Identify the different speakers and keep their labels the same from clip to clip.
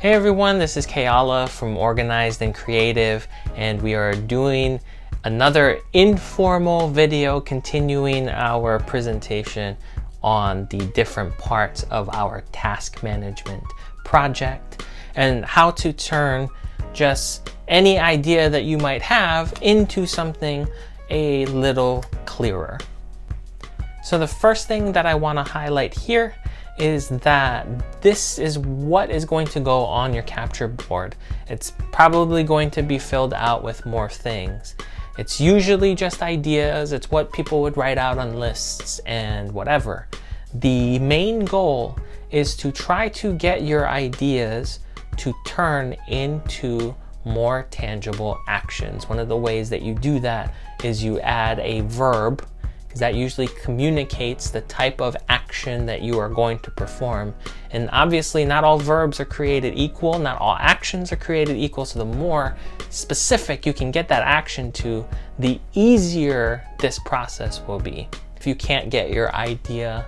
Speaker 1: Hey everyone, this is Keala from Organized and Creative, and we are doing another informal video continuing our presentation on the different parts of our task management project and how to turn just any idea that you might have into something a little clearer. So the first thing that I want to highlight here is that this is what is going to go on your capture board. It's probably going to be filled out with more things. It's usually just ideas. It's what people would write out on lists and whatever. The main goal is to try to get your ideas to turn into more tangible actions. One of the ways that you do that is you add a verb, because that usually communicates the type of action that you are going to perform. And obviously not all verbs are created equal, not all actions are created equal, so the more specific you can get that action to, the easier this process will be. If you can't get your idea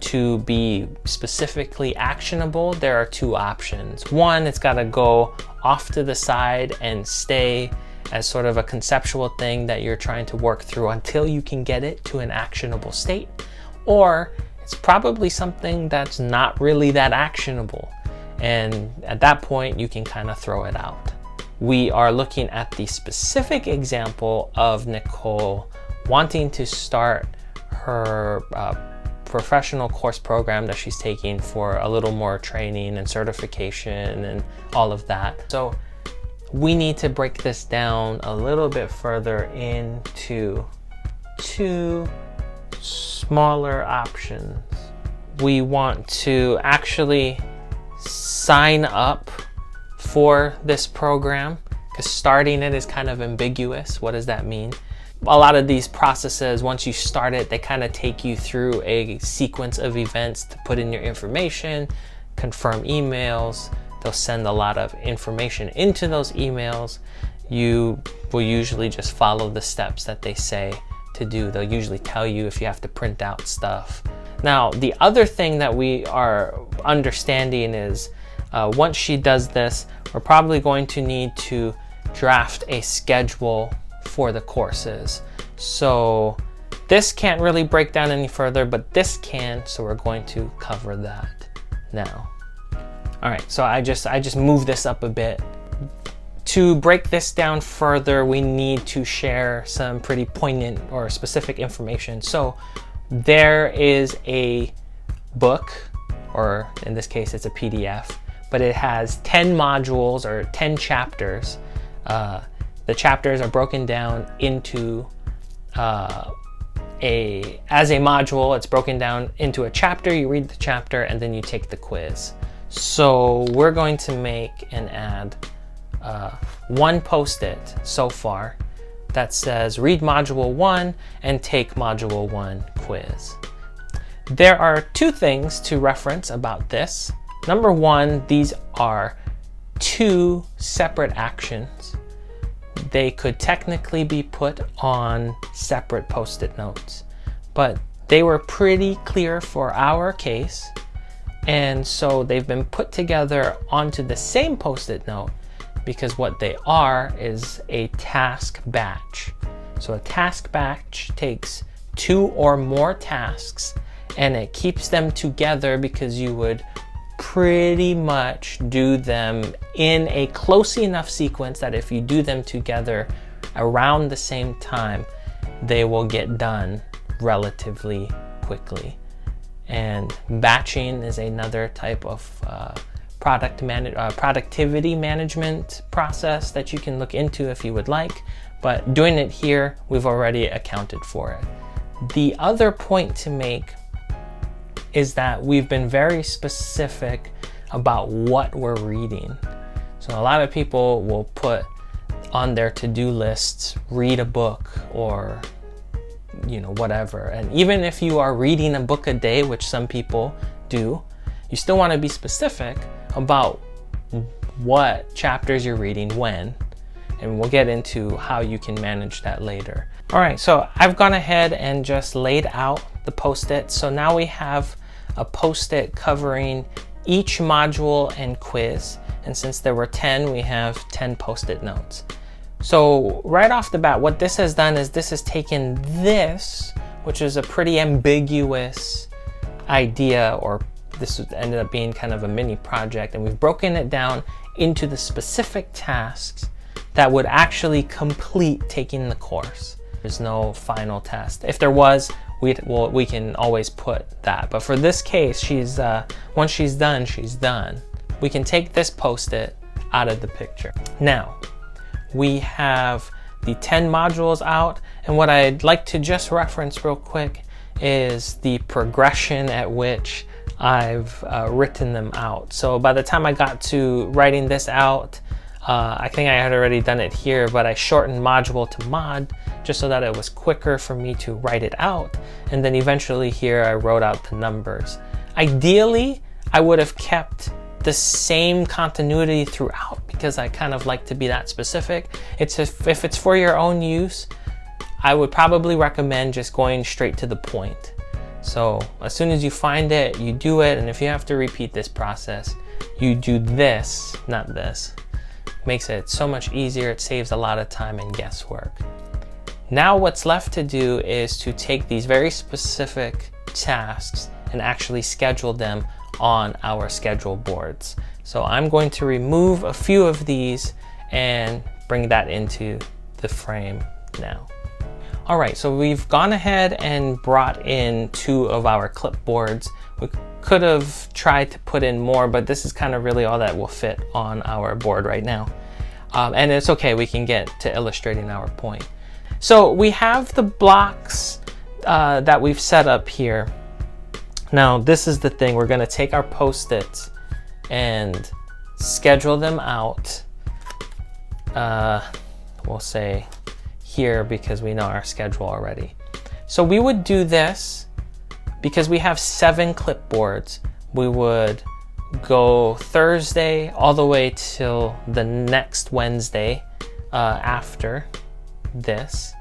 Speaker 1: to be specifically actionable, there are two options. One, it's got to go off to the side and stay as sort of a conceptual thing that you're trying to work through until you can get it to an actionable state. Or it's probably something that's not really that actionable. And at that point, you can kind of throw it out. We are looking at the specific example of Nicole wanting to start her professional course program that she's taking for a little more training and certification and all of that. So we need to break this down a little bit further into two smaller options. We want to actually sign up for this program, because starting it is kind of ambiguous. What does that mean? A lot of these processes, once you start it, they kind of take you through a sequence of events to put in your information, confirm emails. They'll send a lot of information into those emails. You will usually just follow the steps that they say to do. They'll usually tell you if you have to print out stuff. Now, the other thing that we are understanding is once she does this, we're probably going to need to draft a schedule for the courses. So this can't really break down any further, but this can, so we're going to cover that now. All right, so I just moved this up a bit. To break this down further, we need to share some pretty poignant or specific information. So there is a book, or in this case, it's a PDF, but it has 10 modules or 10 chapters. The chapters are broken down into as a module. It's broken down into a chapter. You read the chapter and then you take the quiz. So we're going to make and add one post-it so far that says read module 1 and take module 1 quiz. There are two things to reference about this. Number one, these are two separate actions. They could technically be put on separate post-it notes, but they were pretty clear for our case. And so they've been put together onto the same post-it note because what they are is a task batch. So a task batch takes two or more tasks and it keeps them together because you would pretty much do them in a close enough sequence that if you do them together around the same time, they will get done relatively quickly. And batching is another type of productivity management process that you can look into if you would like, but doing it here, we've already accounted for it. The other point to make is that we've been very specific about what we're reading. So a lot of people will put on their to-do lists, read a book or whatever. And even if you are reading a book a day, which some people do, you still want to be specific about what chapters you're reading when, and we'll get into how you can manage that later. All right, so I've gone ahead and just laid out the post-it. So now we have a post-it covering each module and quiz. And since there were 10, we have 10 post-it notes. So right off the bat, what this has done is this has taken this, which is a pretty ambiguous idea, or this ended up being kind of a mini project, and we've broken it down into the specific tasks that would actually complete taking the course. There's no final test. If there was, we can always put that. But for this case, once she's done, she's done. We can take this post-it out of the picture. Now, we have the 10 modules out, and what I'd like to just reference real quick is the progression at which I've written them out. So by the time I got to writing this out, I think I had already done it here, but I shortened module to mod just so that it was quicker for me to write it out. And then eventually here I wrote out the numbers. Ideally, I would have kept the same continuity throughout because I kind of like to be that specific. If it's for your own use, I would probably recommend just going straight to the point. So as soon as you find it, you do it. And if you have to repeat this process, you do this, not this. Makes it so much easier. It saves a lot of time and guesswork. Now what's left to do is to take these very specific tasks and actually schedule them on our schedule boards. So I'm going to remove a few of these and bring that into the frame now. All right, so we've gone ahead and brought in 2 of our clipboards. We could have tried to put in more, but this is kind of really all that will fit on our board right now. And it's okay, we can get to illustrating our point. So we have the blocks that we've set up here. Now, this is the thing. We're gonna take our Post-its and schedule them out. We'll say here because we know our schedule already. So we would do this because we have 7 clipboards. We would go Thursday all the way till the next Wednesday after this.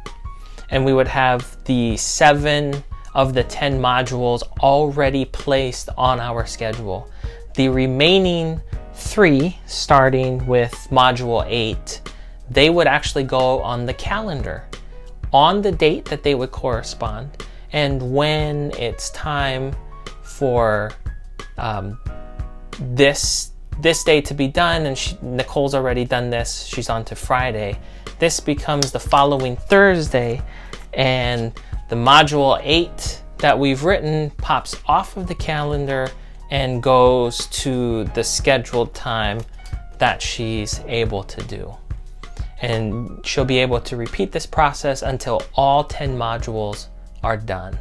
Speaker 1: And we would have the 7 of the 10 modules already placed on our schedule. The remaining 3, starting with module 8, they would actually go on the calendar on the date that they would correspond. And when it's time for this day to be done, and Nicole's already done this, she's on to Friday, this becomes the following Thursday, and the module 8 that we've written pops off of the calendar and goes to the scheduled time that she's able to do. And she'll be able to repeat this process until all 10 modules are done.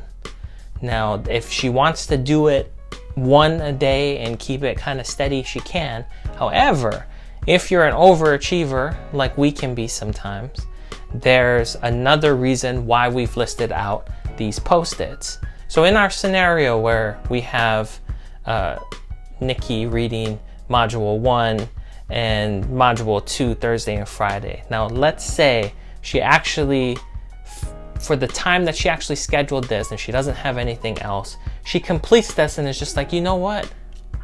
Speaker 1: Now, if she wants to do it 1 a day and keep it kind of steady, she can. However, if you're an overachiever, like we can be sometimes, there's another reason why we've listed out these Post-its. So in our scenario where we have Nikki reading module 1 and module 2 Thursday and Friday. Now let's say she actually, for the time that she actually scheduled this and she doesn't have anything else, she completes this and is just like, you know what?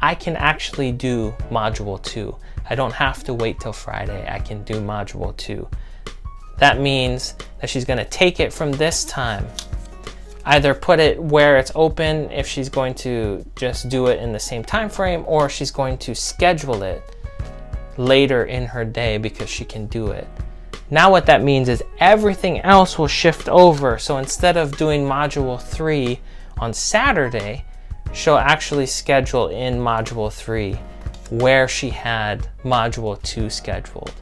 Speaker 1: I can actually do module 2. I don't have to wait till Friday. I can do module 2. That means that she's gonna take it from this time, either put it where it's open if she's going to just do it in the same time frame, or she's going to schedule it later in her day because she can do it. Now what that means is everything else will shift over. So instead of doing module 3 on Saturday, she'll actually schedule in module 3 where she had module 2 scheduled.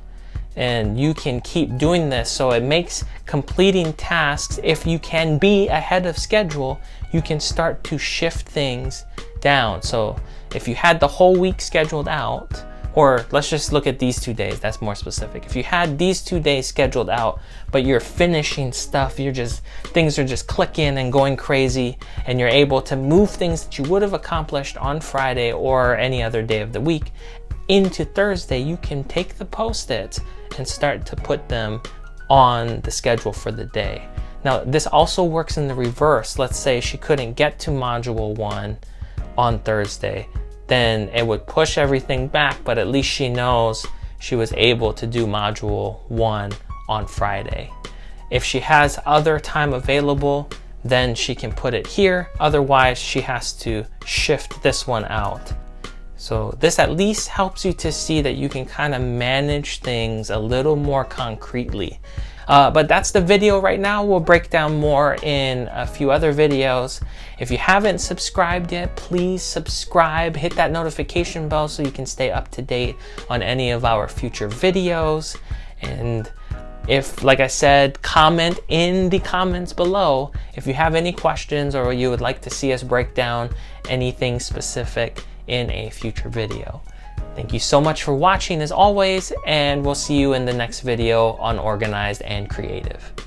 Speaker 1: And you can keep doing this, so it makes completing tasks, if you can be ahead of schedule, you can start to shift things down. So if you had the whole week scheduled out, or let's just look at these 2 days, that's more specific. If you had these 2 days scheduled out, but you're finishing stuff, things are just clicking and going crazy, and you're able to move things that you would have accomplished on Friday or any other day of the week into Thursday, you can take the Post-its and start to put them on the schedule for the day. Now, this also works in the reverse. Let's say she couldn't get to module 1 on Thursday. then it would push everything back, but at least she knows she was able to do module 1 on Friday. If she has other time available, then she can put it here. Otherwise, she has to shift this one out. So this at least helps you to see that you can kind of manage things a little more concretely. But that's the video right now. We'll break down more in a few other videos. If you haven't subscribed yet, please subscribe, hit that notification bell so you can stay up to date on any of our future videos. And if, like I said, comment in the comments below if you have any questions or you would like to see us break down anything specific in a future video. Thank you so much for watching as always, and we'll see you in the next video on Organized and Creative.